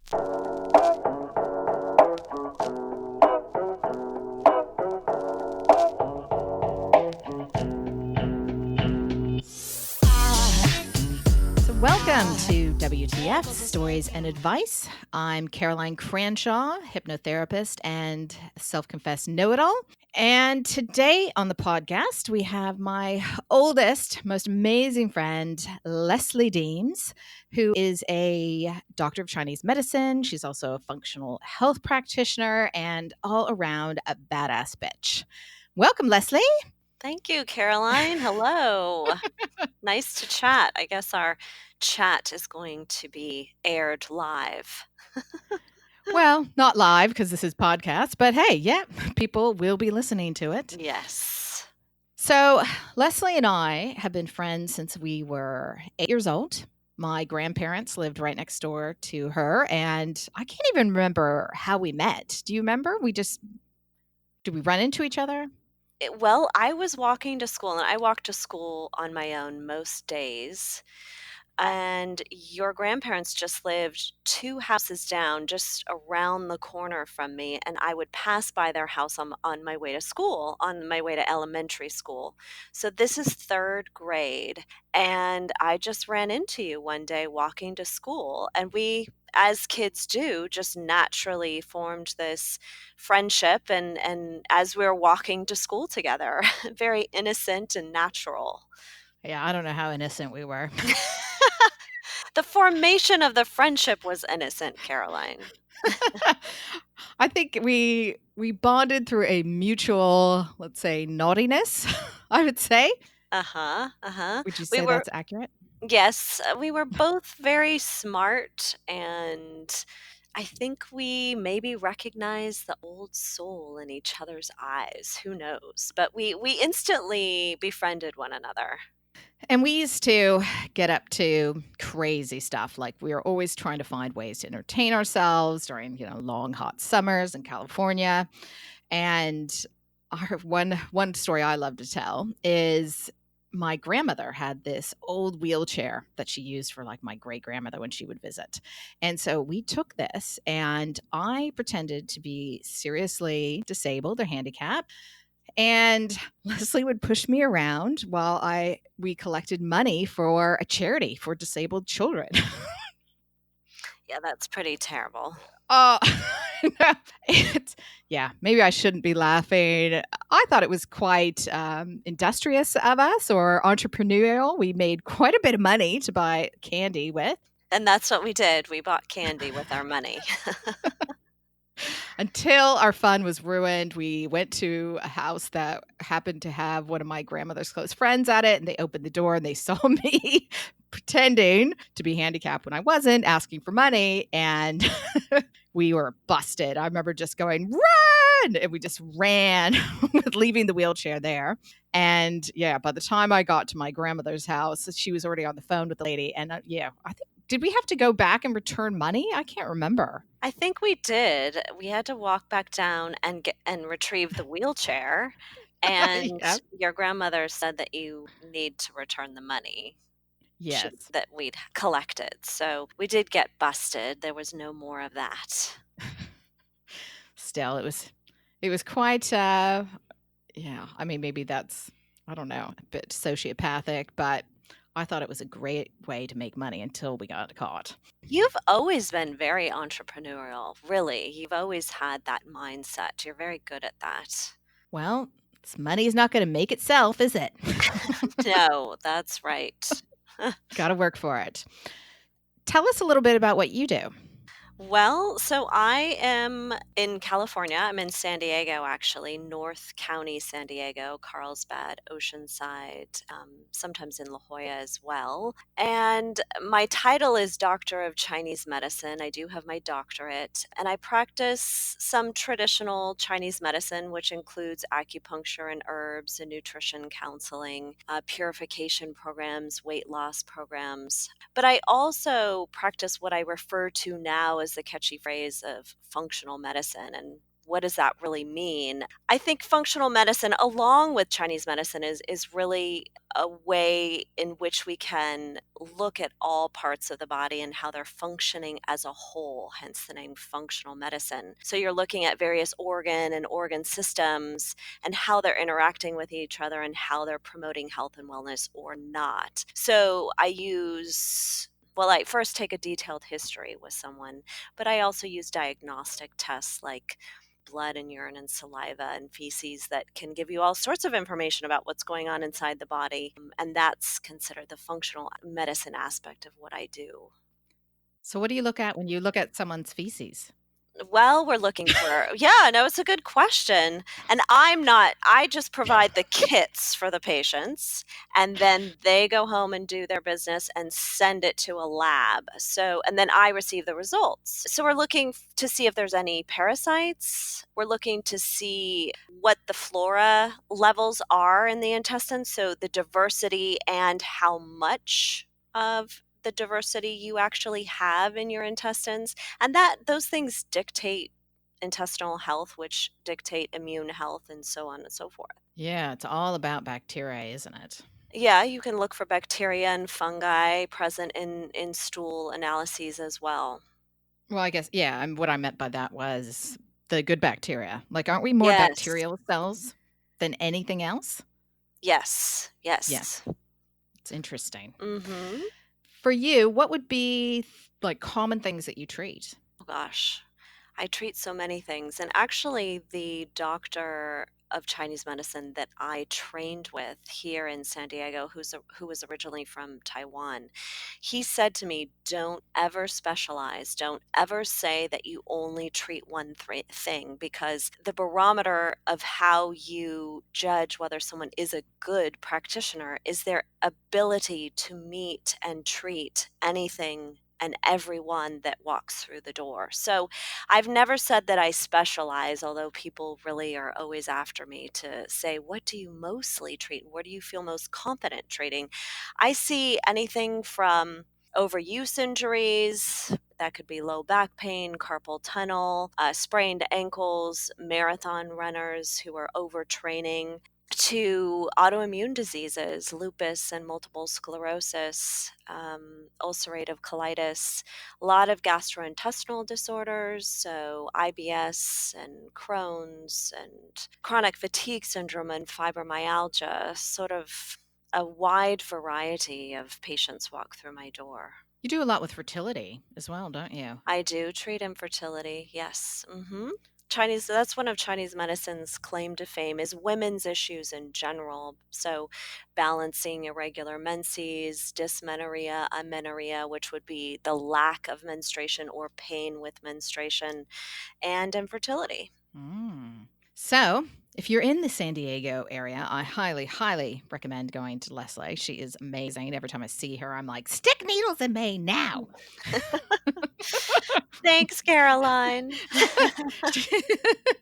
Welcome to WTF Stories and Advice. I'm Caroline Cranshaw, hypnotherapist and self-confessed know-it-all. And today on the podcast, we have my oldest, most amazing friend, Leslie Deems, who is a doctor of Chinese medicine. She's also a functional health practitioner and all around a badass bitch. Welcome, Leslie. Thank you, Caroline. Hello. Nice to chat. I guess our chat is going to be aired live. Well, not live because this is podcast, but hey, yeah, people will be listening to it. Yes. So, Leslie and I have been friends since we were 8 years old. My grandparents lived right next door to her, and I can't even remember how we met. Do you remember? Did we run into each other? Well, I was walking to school, and I walked to school on my own most days. And your grandparents just lived 2 houses down, just around the corner from me, and I would pass by their house on my way to school, on my way to elementary school. So this is 3rd grade, and I just ran into you one day walking to school, and we, as kids do, just naturally formed this friendship, and as we were walking to school together, very innocent and natural. Yeah, I don't know how innocent we were. The formation of the friendship was innocent, Caroline. I think we bonded through a mutual, let's say, naughtiness, I would say. Uh-huh. Would you We say were that's accurate? Yes, we were both very smart, and I think we maybe recognized the old soul in each other's eyes. Who knows? But we instantly befriended one another. And we used to get up to crazy stuff. Like we were always trying to find ways to entertain ourselves during, long hot summers in California. And our one story I love to tell is my grandmother had this old wheelchair that she used for like my great grandmother when she would visit. And so we took this and I pretended to be seriously disabled or handicapped. And Leslie would push me around while we collected money for a charity for disabled children. Yeah, that's pretty terrible. Oh, no, maybe I shouldn't be laughing. I thought it was quite industrious of us or entrepreneurial. We made quite a bit of money to buy candy with. And that's what we did. We bought candy with our money. Until our fun was ruined. We went to a house that happened to have one of my grandmother's close friends at it, and they opened the door and they saw me pretending to be handicapped when I wasn't, asking for money, and we were busted. I remember just going, run! And we just ran with leaving the wheelchair there. And yeah, by the time I got to my grandmother's house, she was already on the phone with the lady. And I think, did we have to go back and return money? I can't remember. I think we did. We had to walk back down and retrieve the wheelchair, and Yep. your grandmother said that you need to return the money Yes. that we'd collected. So we did get busted. There was no more of that. Still, it was quite I mean, maybe that's, I don't know, a bit sociopathic, but I thought it was a great way to make money until we got caught. You've always been very entrepreneurial, really. You've always had that mindset. You're very good at that. Well, money is not going to make itself, is it? No, that's right. Got to work for it. Tell us a little bit about what you do. Well, so I am in California. I'm in San Diego, actually, North County, San Diego, Carlsbad, Oceanside, sometimes in La Jolla as well. And my title is Doctor of Chinese Medicine. I do have my doctorate, and I practice some traditional Chinese medicine, which includes acupuncture and herbs and nutrition counseling, purification programs, weight loss programs. But I also practice what I refer to now as the catchy phrase of functional medicine. And what does that really mean? I think functional medicine, along with Chinese medicine, is really a way in which we can look at all parts of the body and how they're functioning as a whole, hence the name functional medicine. So you're looking at various organ systems and how they're interacting with each other and how they're promoting health and wellness or not. So I first take a detailed history with someone, but I also use diagnostic tests like blood and urine and saliva and feces that can give you all sorts of information about what's going on inside the body. And that's considered the functional medicine aspect of what I do. So what do you look at when you look at someone's feces? Well, we're looking for yeah, no, it's a good question. And I just provide the kits for the patients, and then they go home and do their business and send it to a lab. So, and then I receive the results. So we're looking to see if there's any parasites. We're looking to see what the flora levels are in the intestines, so the diversity and how much of the diversity you actually have in your intestines, and that those things dictate intestinal health, which dictate immune health, and so on and so forth. Yeah, it's all about bacteria, isn't it? Yeah, you can look for bacteria and fungi present in stool analyses as well. Well, I guess, yeah, and what I meant by that was the good bacteria. Like, aren't we more Yes. bacterial cells than anything else? Yes. Yeah, Yes. it's interesting. Mhm. For you, what would be like common things that you treat? Oh gosh. I treat so many things. And actually, the doctor of Chinese medicine that I trained with here in San Diego, who was originally from Taiwan, he said to me, "Don't ever specialize. Don't ever say that you only treat one thing, because the barometer of how you judge whether someone is a good practitioner is their ability to meet and treat anything and everyone that walks through the door." So I've never said that I specialize, although people really are always after me to say, what do you mostly treat? What do you feel most confident treating? I see anything from overuse injuries, that could be low back pain, carpal tunnel, sprained ankles, marathon runners who are overtraining, to autoimmune diseases, lupus and multiple sclerosis, ulcerative colitis, a lot of gastrointestinal disorders, so IBS and Crohn's and chronic fatigue syndrome and fibromyalgia, sort of a wide variety of patients walk through my door. You do a lot with fertility as well, don't you? I do treat infertility, yes. Chinese That's one of Chinese medicine's claim to fame is women's issues in general. So balancing irregular menses, dysmenorrhea, amenorrhea, which would be the lack of menstruation or pain with menstruation, and infertility. Mm. So, if you're in the San Diego area, I highly, highly recommend going to Leslie. She is amazing. Every time I see her, I'm like, stick needles in me now. Thanks, Caroline.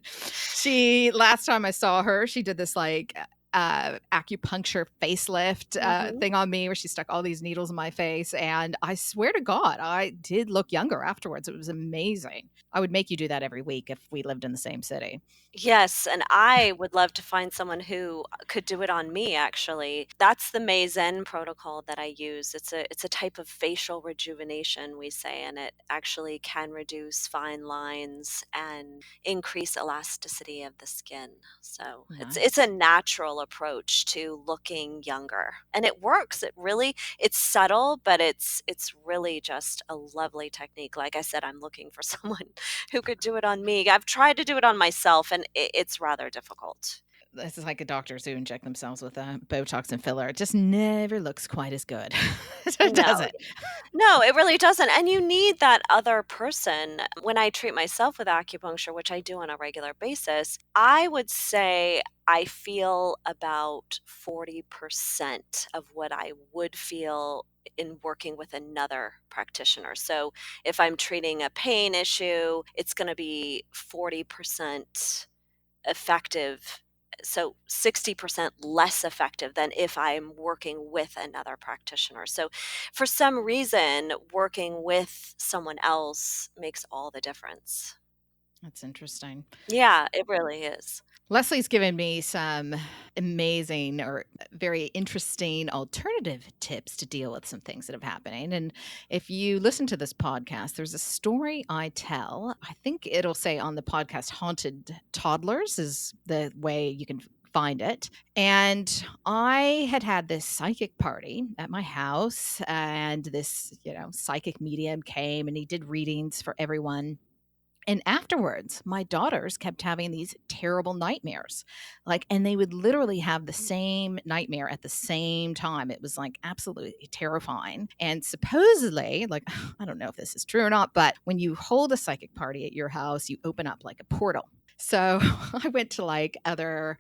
She last time I saw her, she did this like acupuncture facelift Mhm. thing on me where she stuck all these needles in my face. And I swear to God, I did look younger afterwards. It was amazing. I would make you do that every week if we lived in the same city. Yes, and I would love to find someone who could do it on me, actually. That's the Zen protocol that I use. It's a type of facial rejuvenation, we say, and it actually can reduce fine lines and increase elasticity of the skin. So it's a Nice. natural approach to looking younger. And it works. It's subtle, but it's really just a lovely technique. Like I said, I'm looking for someone who could do it on me. I've tried to do it on myself, and it's rather difficult. This is like a doctors who inject themselves with Botox and filler. It just never looks quite as good, does No, it? no, it really doesn't. And you need that other person. When I treat myself with acupuncture, which I do on a regular basis, I would say I feel about 40% of what I would feel in working with another practitioner. So if I'm treating a pain issue, it's going to be 40% effective, so 60% less effective than if I'm working with another practitioner. So for some reason, working with someone else makes all the difference. That's interesting. Yeah, it really is. Leslie's given me some amazing or very interesting alternative tips to deal with some things that have happening. And if you listen to this podcast, there's a story I tell. I think it'll say on the podcast, Haunted Toddlers is the way you can find it. And I had this psychic party at my house, and this, psychic medium came and he did readings for everyone. And afterwards, my daughters kept having these terrible nightmares. And they would literally have the same nightmare at the same time. It was like absolutely terrifying. And supposedly, I don't know if this is true or not, but when you hold a psychic party at your house, you open up like a portal. So I went to other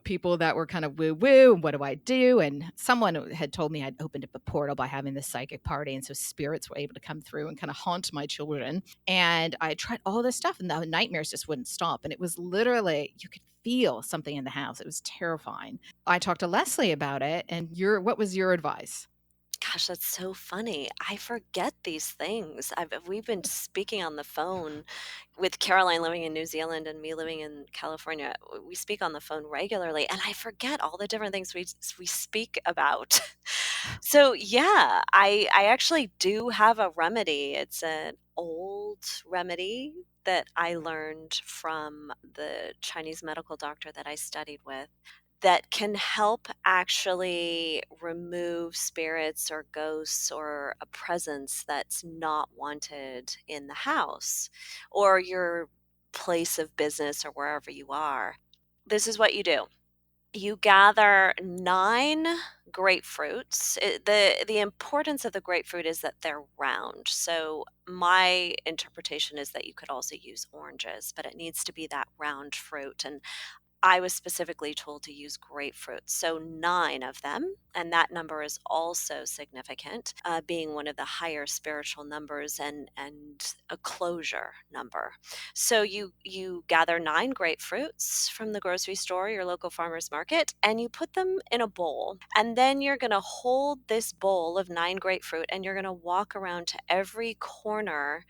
people that were kind of woo woo. And what do I do? And someone had told me I'd opened up a portal by having this psychic party. And so spirits were able to come through and kind of haunt my children. And I tried all this stuff and the nightmares just wouldn't stop. And it was literally, you could feel something in the house. It was terrifying. I talked to Leslie about it. And what was your advice? Gosh, that's so funny. I forget these things. We've been speaking on the phone with Caroline living in New Zealand and me living in California. We speak on the phone regularly, and I forget all the different things we speak about. So yeah, I actually do have a remedy. It's an old remedy that I learned from the Chinese medical doctor that I studied with that can help actually remove spirits or ghosts or a presence that's not wanted in the house or your place of business or wherever you are. This is what you do. You gather 9 grapefruits. The importance of the grapefruit is that they're round. So my interpretation is that you could also use oranges, but it needs to be that round fruit. And I was specifically told to use grapefruit, so 9 of them, and that number is also significant, being one of the higher spiritual numbers and a closure number. So you gather 9 grapefruits from the grocery store, your local farmer's market, and you put them in a bowl. And then you're going to hold this bowl of 9 grapefruit and you're going to walk around to every corner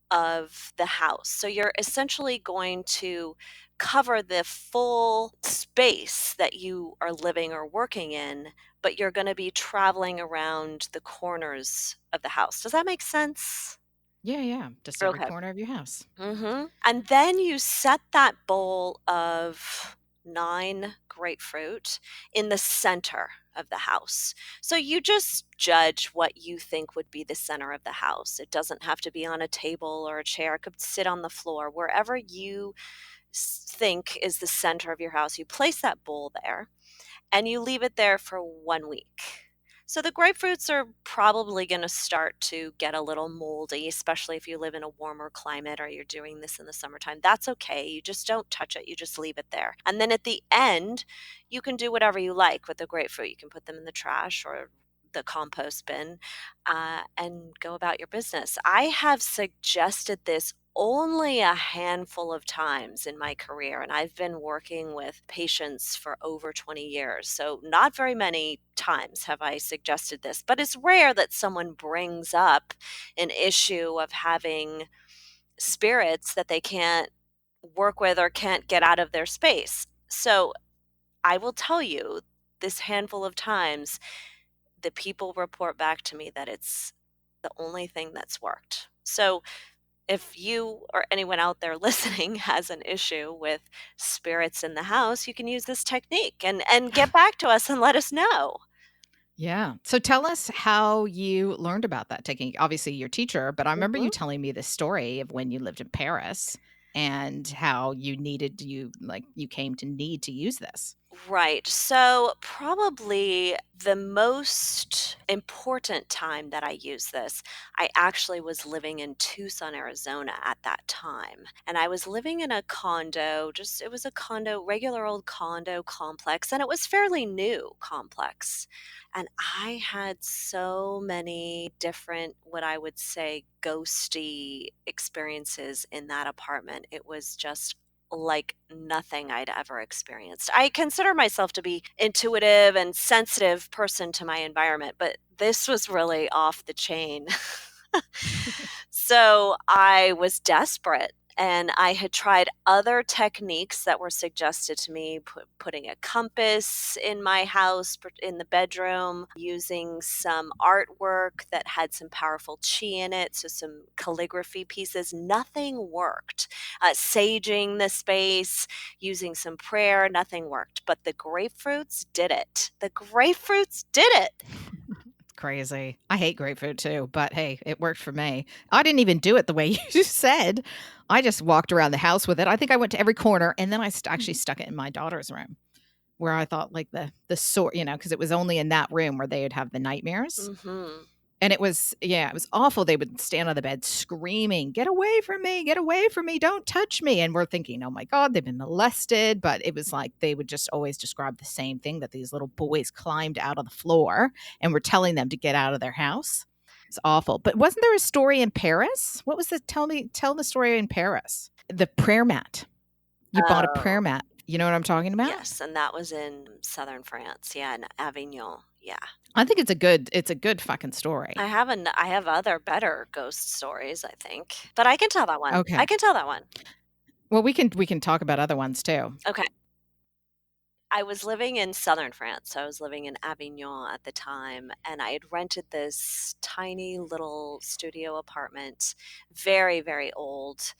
of the house. So you're essentially going to cover the full space that you are living or working in, but you're going to be traveling around the corners of the house. Does that make sense? Yeah, yeah. Just every Okay. corner of your house. And then you set that bowl of 9 grapefruit in the center of the house. So you just judge what you think would be the center of the house. It doesn't have to be on a table or a chair. It could sit on the floor. Wherever you think is the center of your house, you place that bowl there and you leave it there for 1 week. So the grapefruits are probably going to start to get a little moldy, especially if you live in a warmer climate or you're doing this in the summertime. That's okay. You just don't touch it. You just leave it there. And then at the end, you can do whatever you like with the grapefruit. You can put them in the trash or the compost bin and go about your business. I have suggested this only a handful of times in my career, and I've been working with patients for over 20 years. So, not very many times have I suggested this, but it's rare that someone brings up an issue of having spirits that they can't work with or can't get out of their space. So, I will tell you this handful of times, the people report back to me that it's the only thing that's worked. So, if you or anyone out there listening has an issue with spirits in the house, you can use this technique and get back to us and let us know. Yeah. So tell us how you learned about that technique. Obviously, your teacher, but I remember Mhm. you telling me the story of when you lived in Paris and how you came to need to use this. Right. So, probably the most important time that I used this, I actually was living in Tucson, Arizona at that time. And I was living in a condo, it was a condo, regular old condo complex, and it was fairly new complex. And I had so many different, what I would say, ghosty experiences in that apartment. It was just like nothing I'd ever experienced. I consider myself to be intuitive and sensitive person to my environment, but this was really off the chain. So I was desperate And I had tried other techniques that were suggested to me, putting a compass in my house, in the bedroom, using some artwork that had some powerful chi in it, so some calligraphy pieces. Nothing worked. Saging the space, using some prayer, nothing worked. But the grapefruits did it. The grapefruits did it. Crazy. I hate grapefruit too, but hey, it worked for me. I didn't even do it the way you said. I just walked around the house with it. I think I went to every corner, and then I actually stuck it in my daughter's room, where I thought like the sort, because it was only in that room where they would have the nightmares. Mm-hmm. And it was awful. They would stand on the bed screaming, get away from me, don't touch me. And we're thinking, oh my God, they've been molested. But it was like they would just always describe the same thing, that these little boys climbed out of the floor and were telling them to get out of their house. It's awful. But wasn't there a story in Paris? What was the tell the story in Paris? The prayer mat. You bought a prayer Oh, mat. You know what I'm talking about? yes, and that was in southern France. Yeah, in Avignon. Yeah. I think it's a good fucking story. I have other better ghost stories, I think. But I can tell that one. Okay. I can tell that one. Well, we can talk about other ones too. Okay. I was living in southern France. So I was living in Avignon at the time, and I had rented this tiny little studio apartment, very, very old.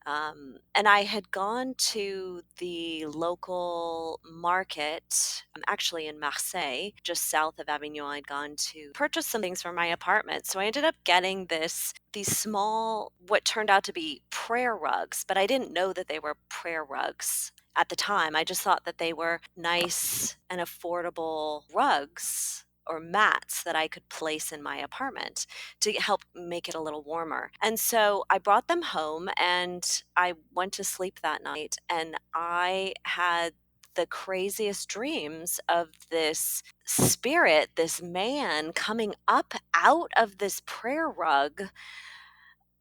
And I had gone to the local market, actually in Marseille, just south of Avignon. I'd gone to purchase some things for my apartment. So I ended up getting these small, what turned out to be prayer rugs, but I didn't know that they were prayer rugs at the time. I just thought that they were nice and affordable rugs or mats that I could place in my apartment to help make it a little warmer. And so I brought them home and I went to sleep that night, and I had the craziest dreams of this spirit, this man coming up out of this prayer rug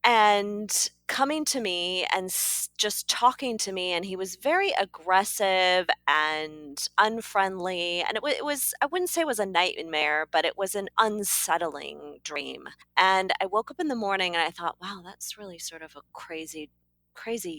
and coming to me and just talking to me. And he was very aggressive and unfriendly, and it was, I wouldn't say it was a nightmare, but it was an unsettling dream. And I woke up in the morning and I thought, wow, that's really sort of a crazy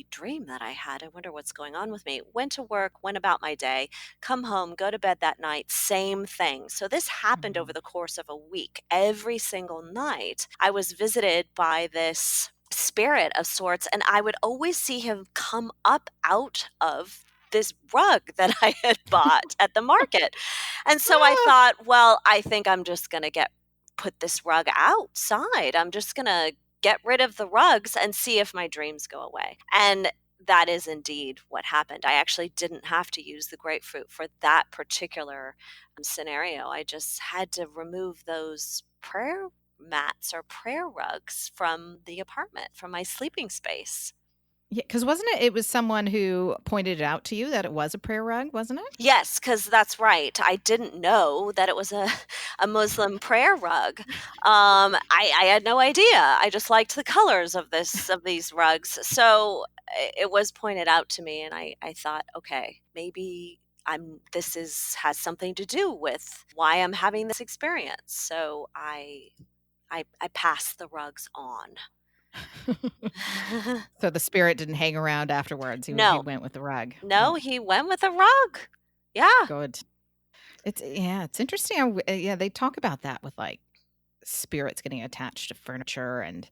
dream that I had. I wonder what's going on with me. Went to work, went about my day, come home, go to bed that night, same thing. So this happened over Mhm. the course of a week. Every single night, I was visited by this spirit of sorts, and I would always see him come up out of this rug that I had bought at the market. And so I Ah! thought, well, I think I'm just going to put this rug outside. I'm just going to get rid of the rugs and see if my dreams go away. And that is indeed what happened. I actually didn't have to use the grapefruit for that particular scenario. I just had to remove those prayer mats or prayer rugs from the apartment, from my sleeping space. Yeah, because wasn't it? It was someone who pointed it out to you that it was a prayer rug, wasn't it? Yes, because that's right. I didn't know that it was a a Muslim prayer rug. I had no idea. I just liked the colors of these rugs. So it was pointed out to me, and I thought, okay, maybe this is has something to do with why I'm having this experience. So I passed the rugs on. So the spirit didn't hang around afterwards. He No, went with the rug. no, he went with a rug. Yeah. Good. It's interesting how yeah, they talk about that with, like, spirits getting attached to furniture and,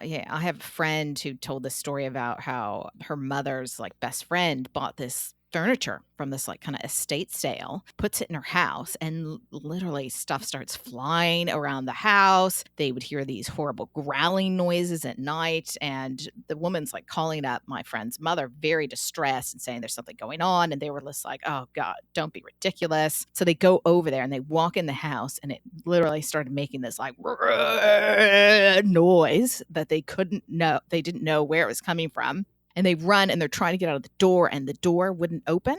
yeah, I have a friend who told this story about how her mother's, like, best friend bought this furniture from this, like, kinda estate sale, puts it in her house, and literally stuff starts flying around the house. They would hear these horrible growling noises at night, and the woman's, like, calling up my friend's mother, very distressed and saying there's something going on, and they were just like, "Oh god, don't be ridiculous." So they go over there and they walk in the house, and it literally started making this, like, noise that they didn't know where it was coming from, and they run and they're trying to get out of the door, and the door wouldn't open,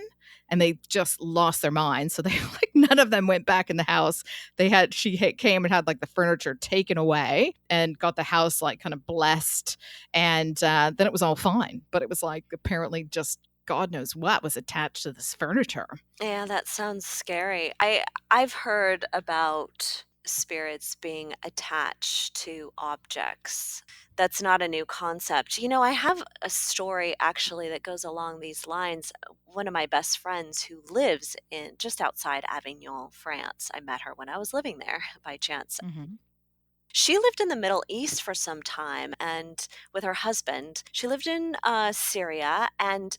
and they just lost their minds. So they like none of them went back in the house. Came and had like the furniture taken away and got the house like kind of blessed, and then it was all fine. But it was like apparently just God knows what was attached to this furniture. Yeah, that sounds scary. I've heard about spirits being attached to objects. That's not a new concept. I have a story actually that goes along these lines. One of my best friends who lives in just outside Avignon, France. I met her when I was living there by chance. Mhm. She lived in the Middle East for some time, and with her husband, she lived in Syria, and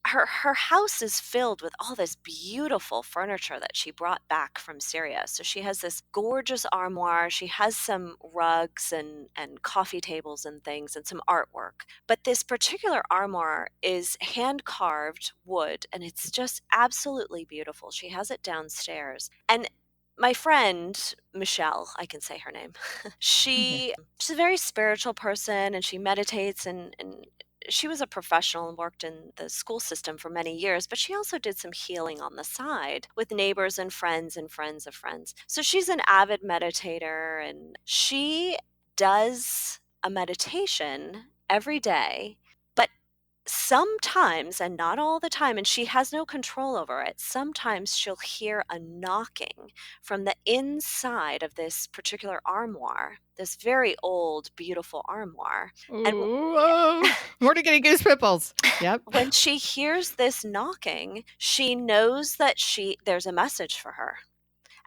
her house is filled with all this beautiful furniture that she brought back from Syria. So she has this gorgeous armoire. She has some rugs and coffee tables and things and some artwork. But this particular armoire is hand carved wood, and it's just absolutely beautiful. She has it downstairs, and my friend, Michelle, I can say her name, Yeah. she's a very spiritual person, and she meditates, and she was a professional and worked in the school system for many years, but she also did some healing on the side with neighbors and friends of friends. So she's an avid meditator, and she does a meditation every day, but sometimes, and not all the time, and she has no control over it, sometimes she'll hear a knocking from the inside of this particular armoire, this very old, beautiful armoire. And Ooh, oh, I'm already getting goosebumps. Yep. when she hears this knocking, she knows that there's a message for her,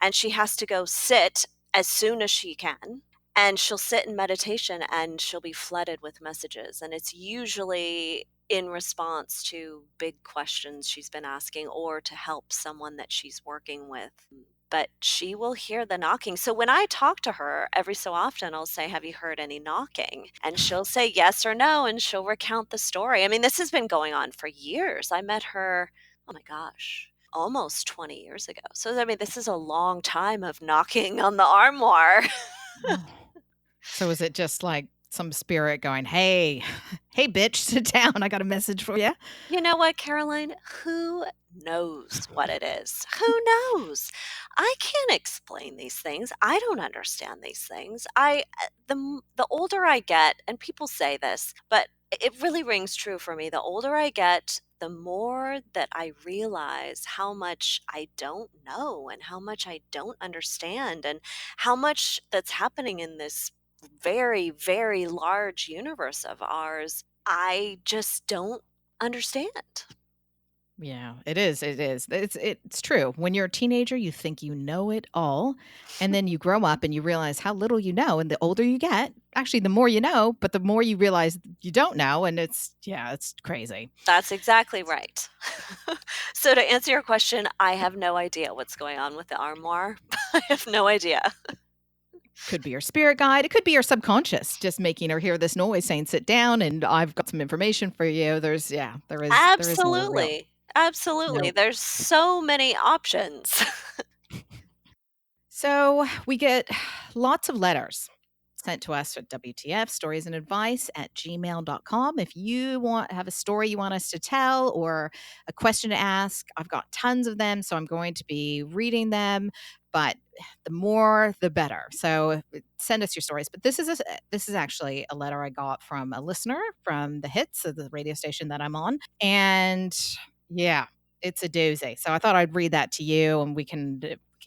and she has to go sit as soon as she can. And she'll sit in meditation and she'll be flooded with messages. And it's usually in response to big questions she's been asking or to help someone that she's working with. But she will hear the knocking. So when I talk to her every so often, I'll say, "Have you heard any knocking?" And she'll say yes or no, and she'll recount the story. I mean, this has been going on for years. I met her, oh my gosh, almost 20 years ago. So, I mean, this is a long time of knocking on the armoire. Oh. So is it just like some spirit going, "Hey, hey, bitch, sit down. I got a message for you." You know what, Caroline? Who knows what it is? Who knows? I can't explain these things. I don't understand these things. The older I get, and people say this, but it really rings true for me. The older I get, the more that I realize how much I don't know and how much I don't understand and how much that's happening in this very, very large universe of ours. I just don't understand. Yeah, it is, it is. It's true. When you're a teenager, you think you know it all, and then you grow up and you realize how little you know, and the older you get, actually, the more you know, but the more you realize you don't know, and it's crazy. That's exactly right. So to answer your question, I have no idea what's going on with the armoire. I have no idea. Could be your spirit guide, it could be your subconscious just making her hear this noise saying, "Sit down, and I've got some information for you." There is no real Absolutely. Absolutely. no. There's so many options. So we get lots of letters sent to us at WTF Stories and Advice at gmail.com. If you have a story you want us to tell or a question to ask, I've got tons of them. So I'm going to be reading them, but the more the better. So send us your stories. But this is actually a letter I got from a listener from the Hits of the radio station that I'm on. And yeah, it's a doozy. So I thought I'd read that to you and we can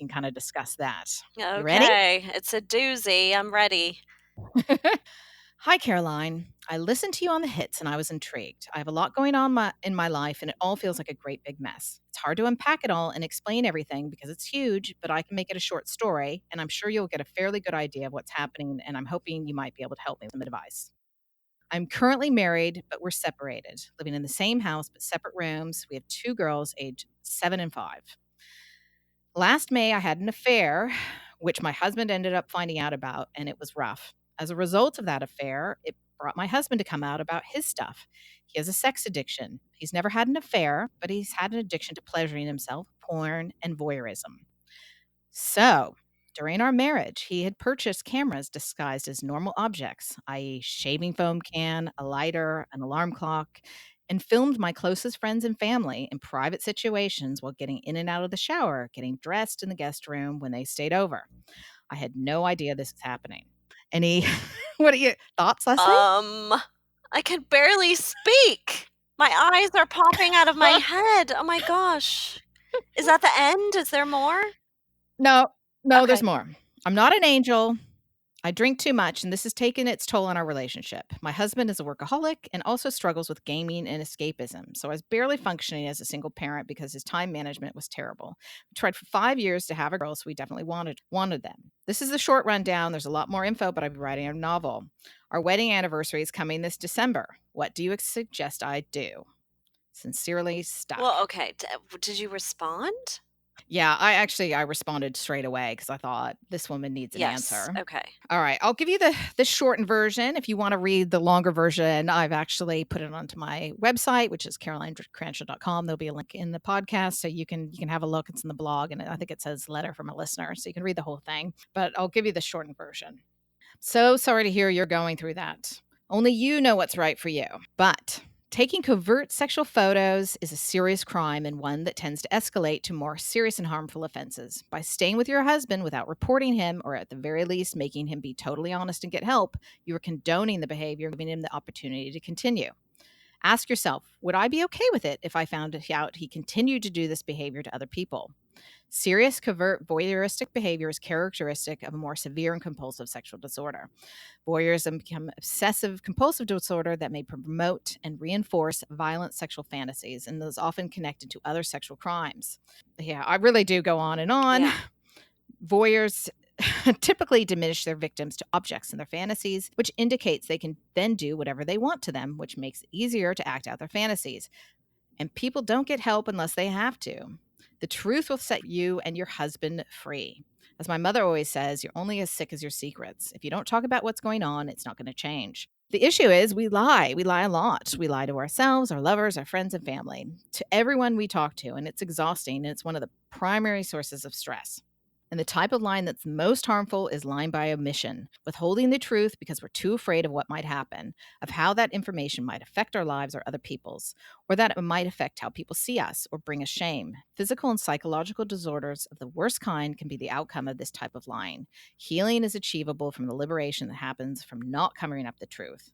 kind of discuss that. You ready? Okay. It's a doozy. I'm ready. Hi, Caroline. I listened to you on the hits and I was intrigued. I have a lot going on in my life and it all feels like a great big mess. It's hard to unpack it all and explain everything because it's huge, but I can make it a short story and I'm sure you'll get a fairly good idea of what's happening. And I'm hoping you might be able to help me with some advice. I'm currently married, but we're separated, living in the same house but separate rooms. We have two girls aged 7 and 5. Last May, I had an affair, which my husband ended up finding out about, and it was rough. As a result of that affair, it brought my husband to come out about his stuff. He has a sex addiction. He's never had an affair, but he's had an addiction to pleasuring himself, porn, and voyeurism. So, during our marriage, he had purchased cameras disguised as normal objects, i.e., shaving foam can, a lighter, an alarm clock, and filmed my closest friends and family in private situations while getting in and out of the shower, getting dressed in the guest room when they stayed over. I had no idea this was happening. Any what are your thoughts, Leslie? Um, I can barely speak. My eyes are popping out of my head. Oh my gosh. Is that the end? Is there more? No, no, there's Okay. more. I'm not an angel. I drink too much, and this has taken its toll on our relationship. My husband is a workaholic and also struggles with gaming and escapism. So I was barely functioning as a single parent because his time management was terrible. We tried for 5 years to have a girl, so we definitely wanted them. This is the short rundown. There's a lot more info, but I'll be writing a novel. Our wedding anniversary is coming this December. What do you suggest I do? Sincerely, Stuck. Well, okay. Did you respond? Yeah, I responded straight away because I thought this woman needs an Yes. answer. Okay. All right, I'll give you the shortened version. If you want to read the longer version, I've actually put it onto my website, which is carolinecranshaw.com. There'll be a link in the podcast, so you can have a look. It's in the blog, and I think it says letter from a listener, so you can read the whole thing. But I'll give you the shortened version. So sorry to hear you're going through that. Only you know what's right for you. But taking covert sexual photos is a serious crime and one that tends to escalate to more serious and harmful offenses. By staying with your husband without reporting him, or at the very least making him be totally honest and get help, you are condoning the behavior and giving him the opportunity to continue. Ask yourself, would I be okay with it if I found out he continued to do this behavior to other people? Serious, covert, voyeuristic behavior is characteristic of a more severe and compulsive sexual disorder. Voyeurism become obsessive compulsive disorder that may promote and reinforce violent sexual fantasies, and is often connected to other sexual crimes. Yeah, I really do go on and on. Yeah. Voyeurs typically diminish their victims to objects in their fantasies, which indicates they can then do whatever they want to them, which makes it easier to act out their fantasies. And people don't get help unless they have to. The truth will set you and your husband free. As my mother always says, you're only as sick as your secrets. If you don't talk about what's going on, it's not going to change. The issue is we lie. We lie a lot. We lie to ourselves, our lovers, our friends, and family, to everyone we talk to. And it's exhausting. And it's one of the primary sources of stress. And the type of lying that's most harmful is lying by omission, withholding the truth because we're too afraid of what might happen, of how that information might affect our lives or other people's, or that it might affect how people see us or bring us shame. Physical and psychological disorders of the worst kind can be the outcome of this type of lying. Healing is achievable from the liberation that happens from not covering up the truth.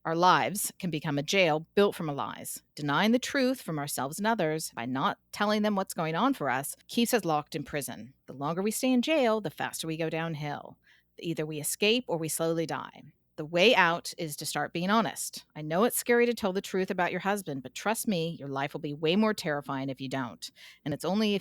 Our lives can become a jail built from lies. Denying the truth from ourselves and others by not telling them what's going on for us keeps us locked in prison. The longer we stay in jail, the faster we go downhill. Either we escape or we slowly die. The way out is to start being honest. I know it's scary to tell the truth about your husband, but trust me, your life will be way more terrifying if you don't. And it's only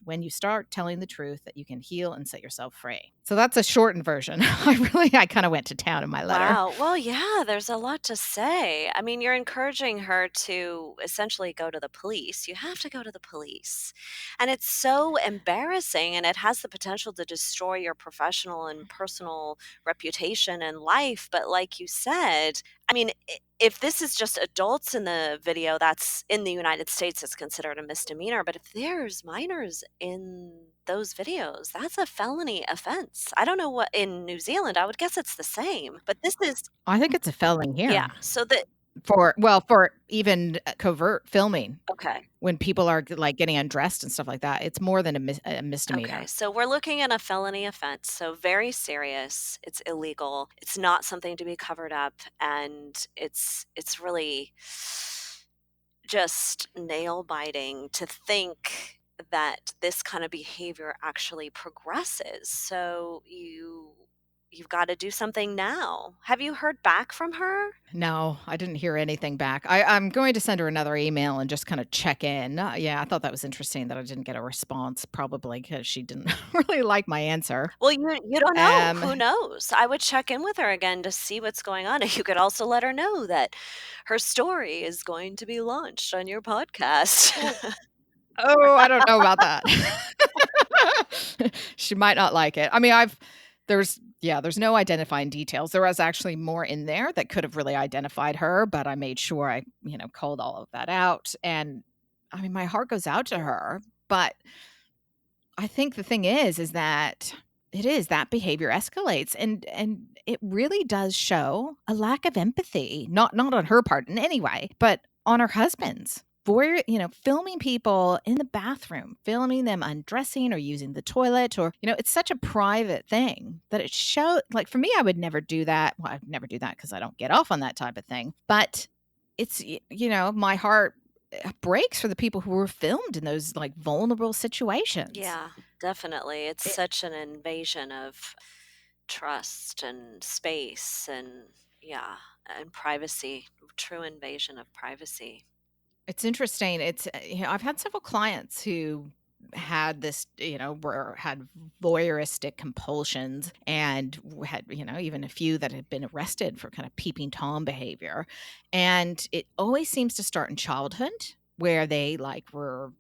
when you start telling the truth that you can heal and set yourself free. So that's a shortened version. I kind of went to town in my letter. Wow. Well, yeah, there's a lot to say. I mean, you're encouraging her to essentially go to the police. You have to go to the police. And it's so embarrassing, and it has the potential to destroy your professional and personal reputation and life. But like you said, I mean, if this is just adults in the video, that's in the United States, it's considered a misdemeanor. But if there's minors in those videos, that's a felony offense. I don't know what in New Zealand, I would guess it's the same. But this is, I think it's a felony here. yeah. So that, For even covert filming, okay. when people are like getting undressed and stuff like that, it's more than a misdemeanor. Okay, so we're looking at a felony offense, so very serious. It's illegal. It's not something to be covered up, and it's really just nail biting to think that this kind of behavior actually progresses. So you've got to do something now. Have you heard back from her? No, I didn't hear anything back. I'm going to send her another email and just kind of check in. Yeah, I thought that was interesting that I didn't get a response, probably because she didn't really like my answer. Well, you don't know. Who knows? I would check in with her again to see what's going on. You could also let her know that her story is going to be launched on your podcast. Oh, I don't know about that. She might not like it. I mean, there's no identifying details. There was actually more in there that could have really identified her, but I made sure I, called all of that out. And I mean, my heart goes out to her, but I think the thing is that that behavior escalates, and it really does show a lack of empathy, not on her part in any way, but on her husband's. Filming people in the bathroom, filming them undressing or using the toilet, or, it's such a private thing that it shows. Like, for me, I would never do that. Well, I'd never do that because I don't get off on that type of thing. But it's, my heart breaks for the people who were filmed in those like vulnerable situations. Yeah. Definitely. It's It, such an invasion of trust and space and, yeah, and privacy, true invasion of privacy. it's interesting. I've had several clients who had this, had voyeuristic compulsions and had, even a few that had been arrested for kind of peeping Tom behavior. And it always seems to start in childhood where they like were,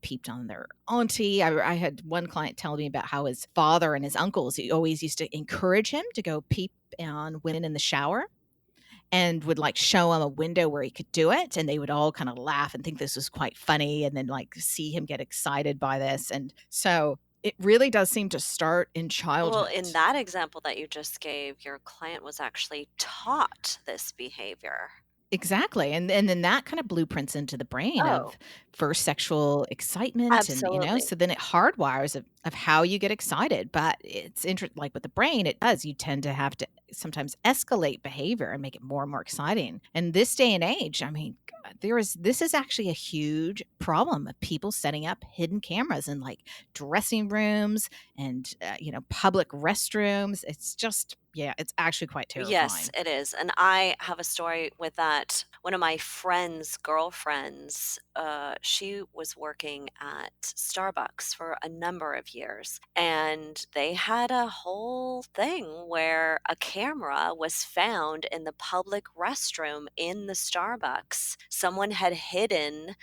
peeped on their auntie. I had one client tell me about how his father and his uncles, he always used to encourage him to go peep on women in the shower and would like show him a window where he could do it, and they would all kind of laugh and think this was quite funny and then like see him get excited by this. And so it really does seem to start in Well, childhood. in that example that you just gave, your client was actually taught this behavior. Exactly. And then that kind of blueprints into the brain Oh, of first sexual excitement and, absolutely. so then it hardwires of how you get excited. But it's interesting, like with the brain, it does. You tend to have to sometimes escalate behavior and make it more and more exciting. And this day and age, I mean, God, this is actually a huge problem of people setting up hidden cameras in like dressing rooms and, public restrooms. It's just, yeah, it's actually quite Yes, terrifying. it is, and I have a story with that. One of my friend's girlfriends, she was working at Starbucks for a number of years, and they had a whole thing where a camera was found in the public restroom in the Starbucks. Someone had hidden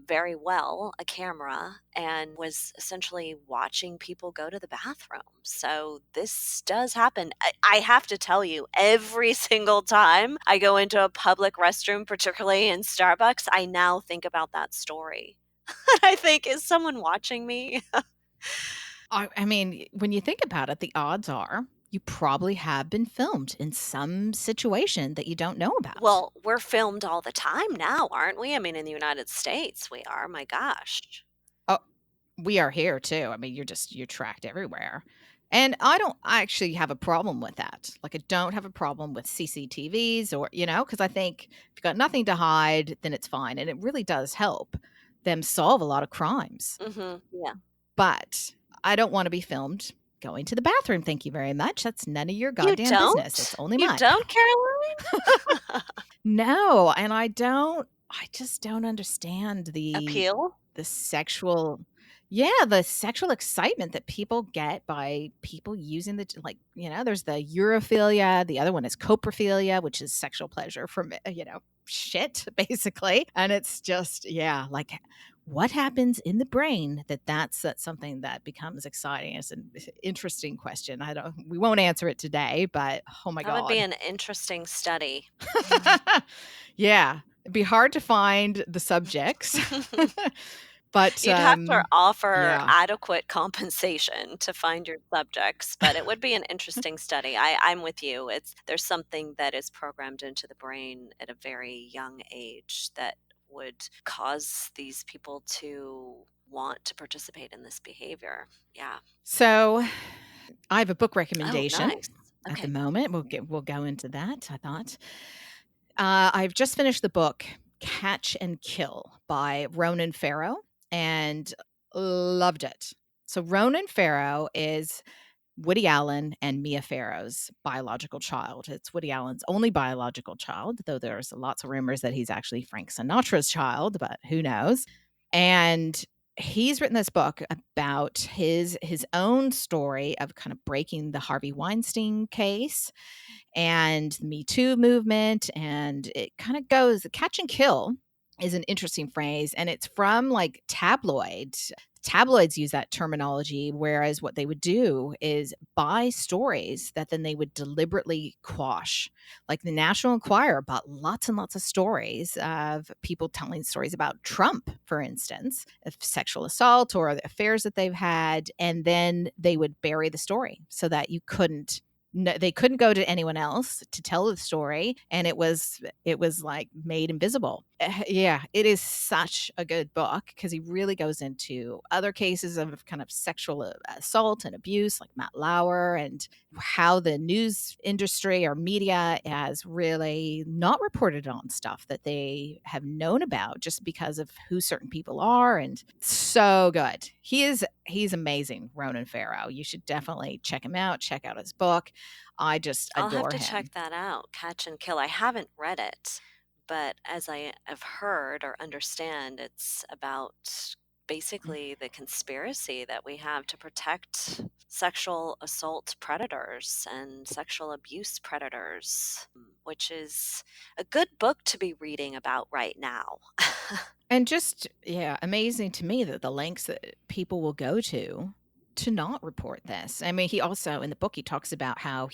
very well a camera and was essentially watching people go to the bathroom. So this does happen. I have to tell you, every single time I go into a public restroom, particularly in Starbucks, I now think about that story. I think, is someone watching me? I mean, when you think about it, the odds are you probably have been filmed in some situation that you don't know about. Well, we're filmed all the time now, aren't we? I mean, in the United States, we are. My gosh. Oh, we are here too. I mean, you're tracked everywhere. And I actually have a problem with that. Like I don't have a problem with CCTVs or, because I think if you've got nothing to hide, then it's fine. And it really does help them solve a lot of crimes. Yeah. But I don't want to be filmed going to the bathroom. Thank you very much. That's none of your You goddamn business. It's don't? only You mine. don't, Caroline? No, and I just don't understand Appeal? the sexual the sexual excitement that people get by people using like, there's the urophilia, the other one is coprophilia, which is sexual pleasure from, shit basically. And it's just, yeah, like what happens in the brain that's something that becomes exciting. It's an interesting question. We won't answer it today, but oh my That would be God. an interesting study. Yeah, it'd be hard to find the subjects, but, You'd have to offer yeah. adequate compensation to find your subjects, but it would be an interesting study. I'm with you. There's something that is programmed into the brain at a very young age that would cause these people to want to participate in this behavior. Yeah. So, I have a book Oh, recommendation nice. at the Okay. moment. We'll go into that, I thought. I've just finished the book Catch and Kill by Ronan Farrow and loved it. So, Ronan Farrow is Woody Allen and Mia Farrow's biological child. It's Woody Allen's only biological child, though there's lots of rumors that he's actually Frank Sinatra's child, but who knows? And he's written this book about his own story of kind of breaking the Harvey Weinstein case and the Me Too movement. And it kind of goes catch and kill is an interesting phrase. And it's from like tabloids use that terminology, whereas what they would do is buy stories that then they would deliberately quash. Like the National Enquirer bought lots and lots of stories of people telling stories about Trump, for instance, of sexual assault or the affairs that they've had, and then they would bury the story so that you couldn't no, they couldn't go to anyone else to tell the story, and it was like made invisible. Yeah, it is such a good book because he really goes into other cases of kind of sexual assault and abuse, like Matt Lauer, and how the news industry or media has really not reported on stuff that they have known about just because of who certain people are. And so good. He's amazing, Ronan Farrow. You should definitely check him out, check out his book. I just I'll have adore to check him. that out, Catch and Kill. I haven't read it, but as I have heard or understand, it's about basically the conspiracy that we have to protect sexual assault predators and sexual abuse predators, which is a good book to be reading about right now. And just, yeah, amazing to me that the lengths that people will go to not report this. I mean, he also in the book he talks about how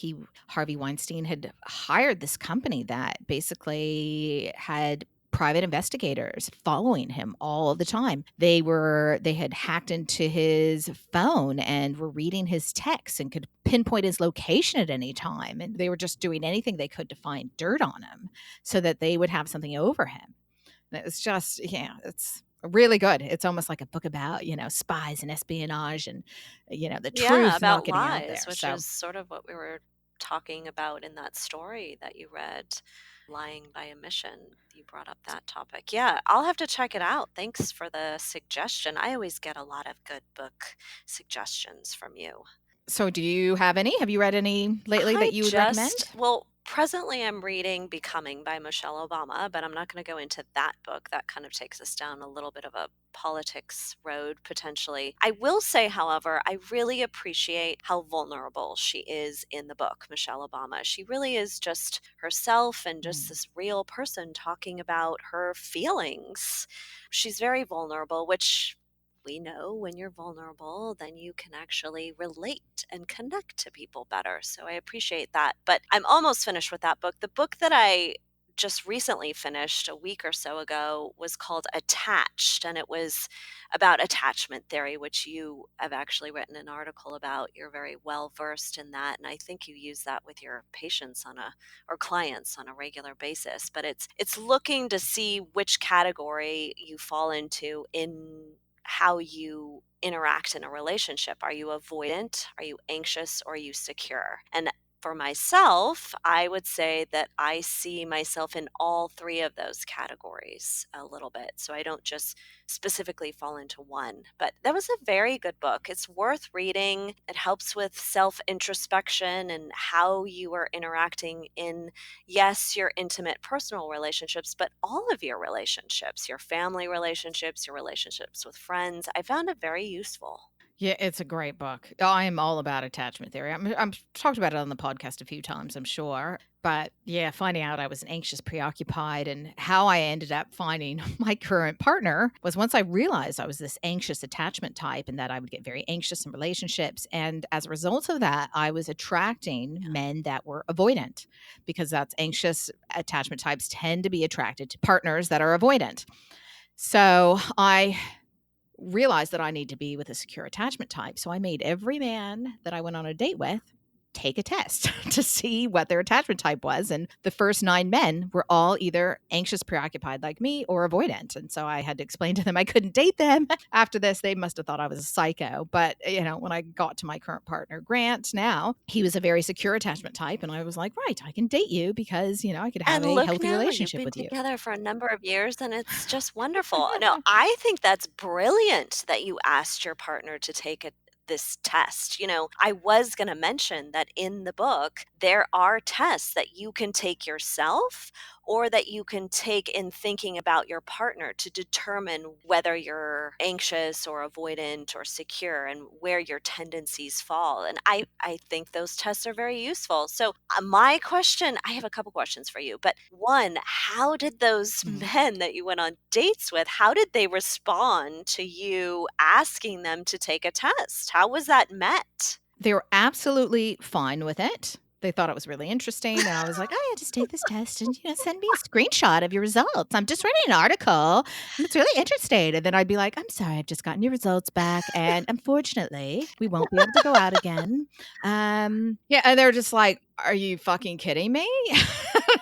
Harvey Weinstein had hired this company that basically had private investigators following him all the time. They had hacked into his phone and were reading his texts and could pinpoint his location at any time, and they were just doing anything they could to find dirt on him so that they would have something over him. And it's just, yeah, it's really good. It's almost like a book about, spies and espionage and, the Yeah, truth not about getting out lies, there. which So, is sort of what we were talking about in that story that you read, Lying by Omission. You brought up that topic. Yeah, I'll have to check it out. Thanks for the suggestion. I always get a lot of good book suggestions from you. so do you have any? Have you read any lately that you would recommend? Well, presently I'm reading Becoming by Michelle Obama, but I'm not going to go into that book. That kind of takes us down a little bit of a politics road potentially. I will say, however, I really appreciate how vulnerable she is in the book, Michelle Obama. She really is just herself and just Mm. this real person talking about her feelings. She's very vulnerable, which we know when you're vulnerable, then you can actually relate and connect to people better. So I appreciate that. But I'm almost finished with that book. The book that I just recently finished a week or so ago was called Attached, and it was about attachment theory, which you have actually written an article about. You're very well versed in that, and I think you use that with your patients or clients on a regular basis. But it's looking to see which category you fall into in how you interact in a relationship. Are you avoidant? Are you anxious? Or are you secure? And for myself, I would say that I see myself in all three of those categories a little bit. So I don't just specifically fall into one. But that was a very good book. It's worth reading. It helps with self introspection and how you are interacting in, yes, your intimate personal relationships, but all of your relationships, your family relationships, your relationships with friends. I found it very useful. Yeah, it's a great book. I am all about attachment theory. I'm talked about it on the podcast a few times, I'm sure. But yeah, finding out I was an anxious, preoccupied, and how I ended up finding my current partner was once I realized I was this anxious attachment type and that I would get very anxious in relationships. And as a result of that, I was attracting men that were avoidant because that's anxious attachment types tend to be attracted to partners that are avoidant. So I realized that I need to be with a secure attachment type. So I made every man that I went on a date with take a test to see what their attachment type was. And the first 9 men were all either anxious, preoccupied like me or avoidant. And so I had to explain to them I couldn't date them. After this, they must have thought I was a psycho. But, when I got to my current partner, Grant, now, he was a very secure attachment type. And I was like, right, I can date you because, I could have And a look healthy now, you've relationship been with you. together for a number of years and it's just wonderful. No, I think that's brilliant that you asked your partner to take this test. I was going to mention that in the book, there are tests that you can take yourself or that you can take in thinking about your partner to determine whether you're anxious or avoidant or secure and where your tendencies fall. And I think those tests are very useful. So, my question, I have a couple questions for you, but one, how did those Mhm. men that you went on dates with, how did they respond to you asking them to take a test? How was that met? They were absolutely fine with it. They thought it was really interesting. And I was like, oh, yeah, just take this test and, send me a screenshot of your results. I'm just writing an article. It's really interesting. And then I'd be like, I'm sorry, I've just gotten your results back. And unfortunately, we won't be able to go out again. Yeah. And they're just like, are you fucking kidding me?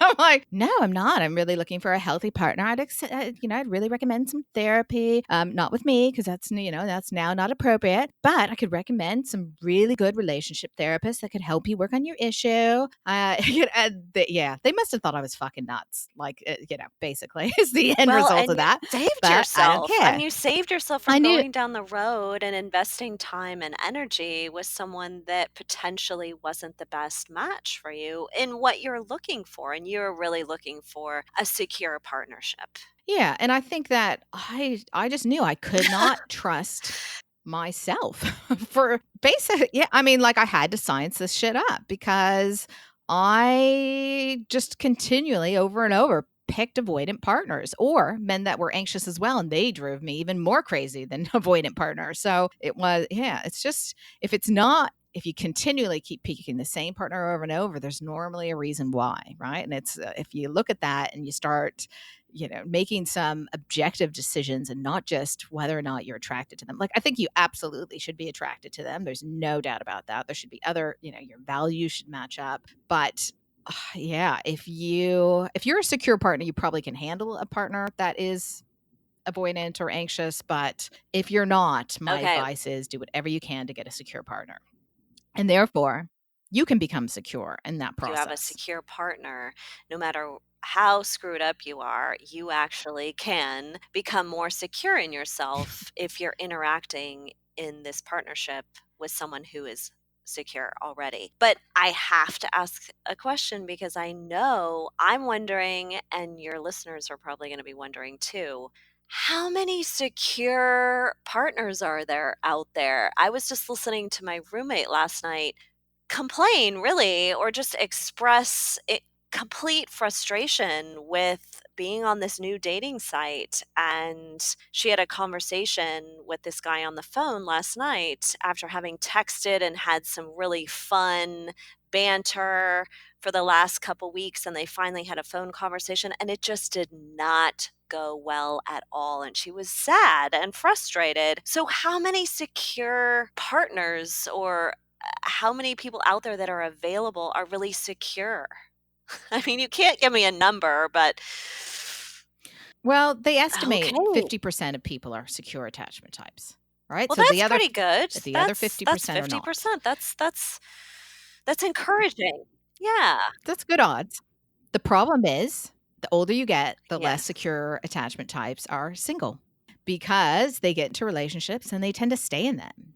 I'm like, no, I'm not. I'm really looking for a healthy partner. I'd really recommend some therapy. Not with me, because that's now not appropriate. But I could recommend some really good relationship therapists that could help you work on your issue. They must have thought I was fucking nuts. Like, basically, is the end Well, result and of you that. saved But I don't yourself. care. You saved yourself I from knew. going down the road and investing time and energy with someone that potentially wasn't the best match for you in what you're looking for. And you're really looking for a secure partnership. Yeah, and I think that I just knew I could not trust myself for basic I mean, like, I had to science this shit up because I just continually over and over picked avoidant partners or men that were anxious as well, and they drove me even more crazy than avoidant partners. So it's just if you continually keep picking the same partner over and over, there's normally a reason why, right? And it's if you look at that and you start making some objective decisions and not just whether or not you're attracted to them. Like, I think you absolutely should be attracted to them. There's no doubt about that. There should be other, your values should match up. But if you're a secure partner, you probably can handle a partner that is avoidant or anxious. But if you're not, my advice is do whatever you can to get a secure partner. And therefore, you can become secure in that process. You have a secure partner, no matter how screwed up you are, you actually can become more secure in yourself if you're interacting in this partnership with someone who is secure already. But I have to ask a question because I know I'm wondering, and your listeners are probably going to be wondering too. How many secure partners are there out there? I was just listening to my roommate last night complain, really, or just express complete frustration with being on this new dating site. And she had a conversation with this guy on the phone last night after having texted and had some really fun banter for the last couple weeks, and they finally had a phone conversation, and it just did not go well at all, and she was sad and frustrated. So how many secure partners or how many people out there that are available are really secure? I mean, you can't give me a number, but well, they estimate okay. 50% of people are secure attachment types. Right? Well, So that's pretty good. the other 50% are not. 50%. That's encouraging. Yeah. That's good odds. The problem is, the older you get, the less Yes. secure attachment types are single because they get into relationships and they tend to stay in them.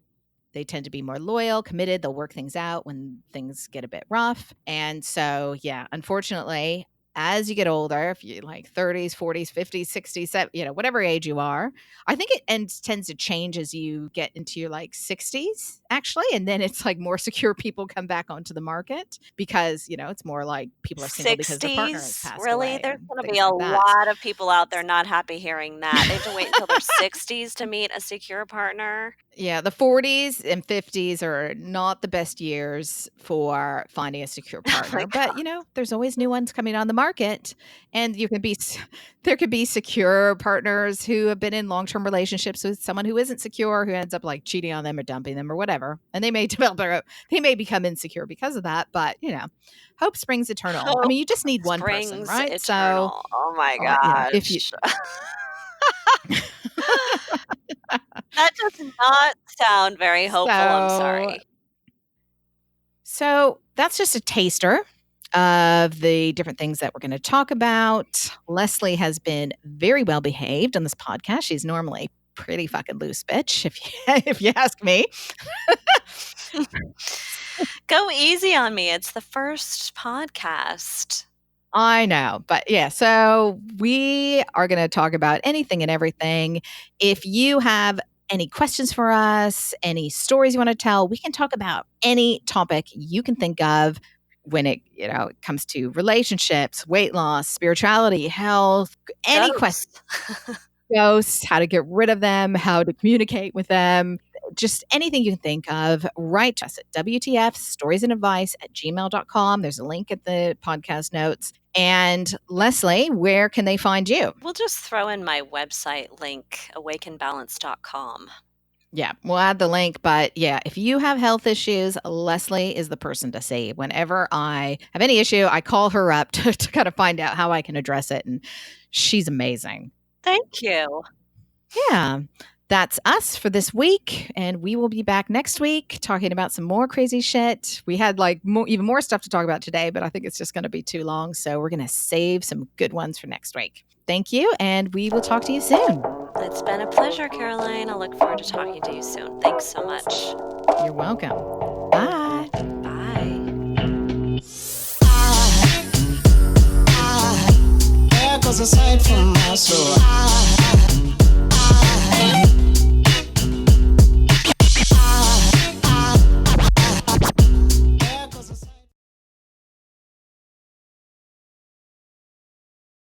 They tend to be more loyal, committed. They'll work things out when things get a bit rough. And so, unfortunately, as you get older, if you like 30s, 40s, 50s, 60s, whatever age you are, I think it tends to change as you get into your like 60s, actually. And then it's like more secure people come back onto the market because, it's more like people are single because their partner has 60s? passed Really? away. There's going to be Things a like that. lot of people out there not happy hearing that. They have to wait until their 60s to meet a secure partner. Yeah, the 40s and 50s are not the best years for finding a secure partner, but there's always new ones coming on the market, and there could be secure partners who have been in long-term relationships with someone who isn't secure, who ends up like cheating on them or dumping them or whatever, and they may become insecure because of that. But hope springs eternal. I Hope mean, you just need one person, springs right? eternal. Oh my If you gosh. That does not sound very hopeful. I'm sorry. So that's just a taster of the different things that we're going to talk about. Leslie has been very well behaved on this podcast. She's normally pretty fucking loose bitch, if you ask me. Go easy on me. It's the first podcast. I know, but so we are going to talk about anything and everything. If you have any questions for us, any stories you want to tell, we can talk about any topic you can think of when it comes to relationships, weight loss, spirituality, health, any questions. Ghosts, how to get rid of them, how to communicate with them, just anything you can think of, write to us at WTF Stories and Advice at gmail.com. There's a link at the podcast notes. And Leslie, where can they find you? We'll just throw in my website link, awakenbalance.com. Yeah, we'll add the link. But yeah, if you have health issues, Leslie is the person to see. Whenever I have any issue, I call her up to kind of find out how I can address it. And she's amazing. Thank you. Yeah, that's us for this week. And we will be back next week talking about some more crazy shit. We had like even more stuff to talk about today, but I think it's just going to be too long. So we're going to save some good ones for next week. Thank you. And we will talk to you soon. It's been a pleasure, Caroline. I look forward to talking to you soon. Thanks so much. You're welcome. Bye. Bye. There goes a sight from my soul.